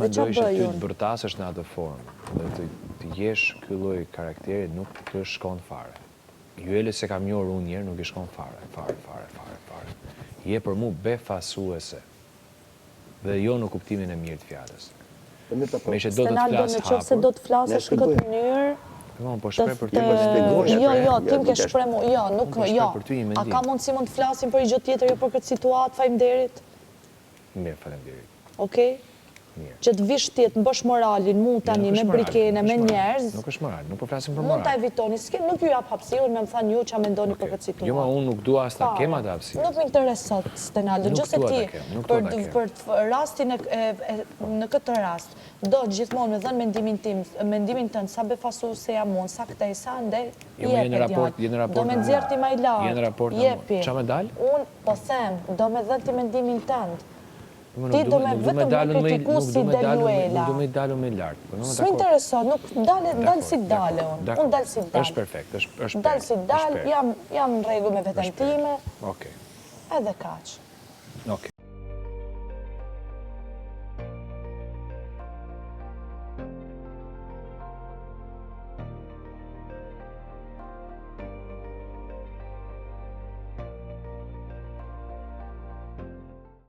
mendoj që ty të bërtasësh në atë formë dhe të jesh ky lloj karakteri nuk të shkon fare. Juele se kam njohur unë njerë nuk i shkon fare. Je për mu befasuese. Dhe jo në kuptimin e mirë të fjalës. Me që do të të flasë hapur. Nëse do të flasësh në këtë mënyrë, po shprej për ty më të Jo, tim ke shprej mu, jo, nuk, jo. A ka mundësi mund të flasim për gjë tjetër jo për këtë situatë, faleminderit? Mirë, faleminderit. Okej? Që të vish tjetë, më bësh moralin, mu tani me brikene, me njerëz. Nuk është moral, nuk po flasim për Mund të moral. evitoni, nuk ju jap hapësirën me më thanë ju që a mendoni për këtë situatë. Jo, ma unë nuk dua as ta kem atë hapësirë. Nuk më interesat, Stenaldo, gjëse ti, për rastin në këtë rast, do gjithmonë me dhënë mendimin tënë, sa befasu se jam unë, sa këtej, sa ndej, do me nëzirë ti ma i lartë, jepi. Qa me dalë? Unë, po them, do me dhënë ti mendimin tëndë. Ti do me vetëm me kritiku si Deluela. Nuk do me dalu me lartë. Së më intereso, nuk dalë si dalë unë. Unë dalë si dalë. është perfekt, është dalë si dalë, jam në rregull me veten time. Okej. Edhe kaq. Okej.